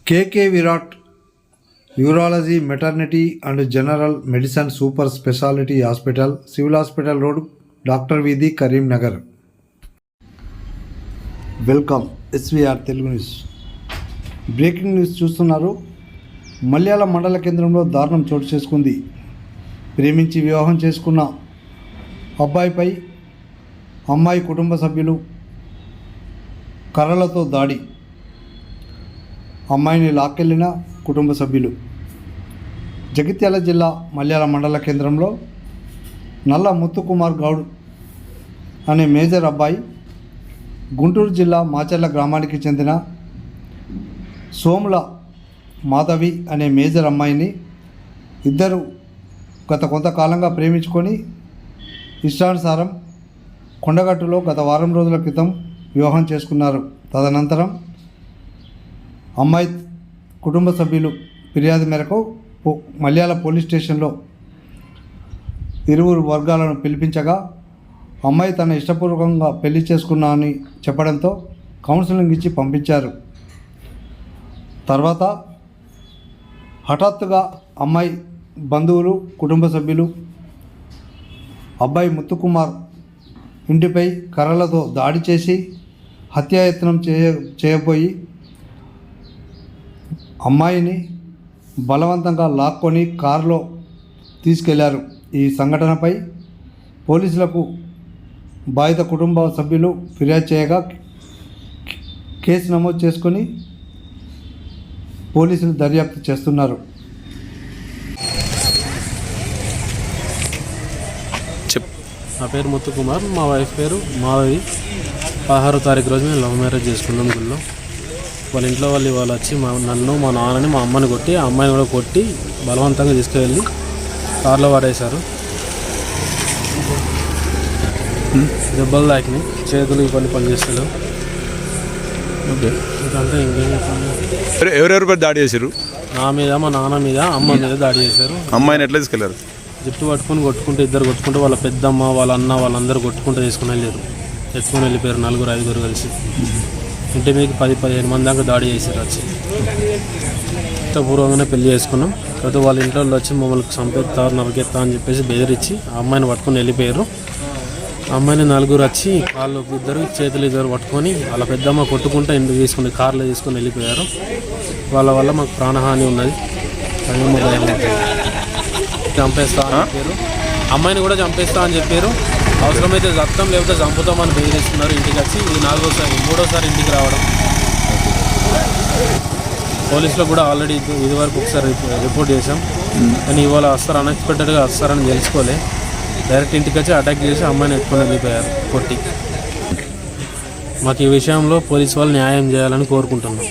KK Virat urology maternity and general medicine super speciality hospital, civil hospital road, doctor వీధి, Karimnagar. Welcome SVR Telugu news. Breaking news చూస్తున్నారు. మల్యాల మండల కేంద్రంలో దారుణం చోటు చేసుకుంది. ప్రేమించి వివాహం చేసుకున్న అబ్బాయిపై అమ్మాయి కుటుంబ సభ్యులు కర్రలతో దాడి. అమ్మాయిని లాక్కెళ్లిన కుటుంబ సభ్యులు. జగిత్యాల జిల్లా మల్యాల మండల కేంద్రంలో నల్ల ముత్తుకుమార్ గౌడ్ అనే మేజర్ అబ్బాయి, గుంటూరు జిల్లా మాచర్ల గ్రామానికి చెందిన సోముల మాధవి అనే మేజర్ అమ్మాయిని ఇద్దరు గత కొంతకాలంగా ప్రేమించుకొని ఇష్టానుసారం కొండగట్టులో గత వారం రోజుల క్రితం వివాహం చేసుకున్నారు. తదనంతరం అమ్మాయి కుటుంబ సభ్యులు ఫిర్యాదు మేరకు మల్యాల పోలీస్ స్టేషన్లో ఇరువురు వర్గాలను పిలిపించగా అమ్మాయి తన ఇష్టపూర్వకంగా పెళ్లి చేసుకున్నా అని చెప్పడంతో కౌన్సిలింగ్ ఇచ్చి పంపించారు. తర్వాత హఠాత్తుగా అమ్మాయి బంధువులు, కుటుంబ సభ్యులు అబ్బాయి ముత్తుకుమార్ ఇంటిపై కర్రలతో దాడి చేసి హత్యాయత్నం చేయబోయి అమ్మాయిని బలవంతంగా లాక్కొని కారులో తీసుకెళ్లారు. ఈ సంఘటనపై పోలీసులకు బాధిత కుటుంబ సభ్యులు ఫిర్యాదు చేయగా కేసు నమోదు చేసుకొని పోలీసులు దర్యాప్తు చేస్తున్నారు. నా పేరు ముత్తుకుమార్, మా వైఫ్ పేరు మాధవి. 16వ తారీఖు రోజు మేము లవ్ మ్యారేజ్ చేసుకున్నాం గుళ్ళో. వాళ్ళ ఇంట్లో వాళ్ళు ఇవాళ వచ్చి నన్ను, మా నాన్నని, మా అమ్మని కొట్టి, ఆ అమ్మాయిని కూడా కొట్టి బలవంతంగా తీసుకువెళ్ళి కార్లో పడేశారు. దెబ్బలు తాకినాయి, చేతులు ఇవన్నీ పనిచేస్తాడు. ఓకే, ఇదంతా ఇంకేం చెప్పండి. ఎవరెవరు దాడి చేశారు? నా మీద, మా నాన్న మీద, అమ్మ మీద దాడి చేశారు. అమ్మాయిని ఎట్లా తీసుకెళ్లారు? జుట్టు పట్టుకొని కొట్టుకుంటే, ఇద్దరు కొట్టుకుంటే, వాళ్ళ పెద్దమ్మ, వాళ్ళ అన్న, వాళ్ళందరూ కొట్టుకుంటూ తీసుకుని వెళ్ళారు. ఎత్తుకొని వెళ్ళిపోయారు 4-5 కలిసి. ఇంటి మీదకి 10-15 మంది దాకా దాడి చేశారు. వచ్చి పూర్వంగానే పెళ్లి చేసుకున్నాం. తర్వాత వాళ్ళ ఇంట్లో వచ్చి మమ్మల్ని చంపేస్తారు, నరికేస్తా అని చెప్పేసి బెదిరించి ఆ అమ్మాయిని పట్టుకొని వెళ్ళిపోయారు. అమ్మాయిని 4 వచ్చి వాళ్ళు ఇద్దరు చేతులు ఇద్దరు పట్టుకొని వాళ్ళ పెద్దమ్మ కొట్టుకుంటూ ఇంటికి తీసుకుని కార్లో తీసుకొని వెళ్ళిపోయారు. వాళ్ళ వల్ల మాకు ప్రాణహాని ఉన్నది. చంపేస్తా అని చెప్పారు. అమ్మాయిని కూడా చంపేస్తా అని చెప్పారు. అవసరమైతే రక్తం లేకపోతే చంపుతామని బెదిరిస్తున్నారు. ఇంటికి వచ్చి ఇది 3వ ఇంటికి రావడం. పోలీసులో కూడా ఆల్రెడీ ఇదివరకు ఒకసారి రిపోర్ట్ చేశాం. కానీ ఇవాళ వస్తారు, అన్ఎక్స్పెక్టెడ్గా వస్తారని తెలుసుకోలే. డైరెక్ట్ ఇంటికి వచ్చి అటాక్ చేసి అమ్మాయిని ఎత్తుకొని వెళ్ళిపోయారు కొట్టి. మాకు ఈ విషయంలో పోలీసు వాళ్ళు న్యాయం చేయాలని కోరుకుంటున్నాం.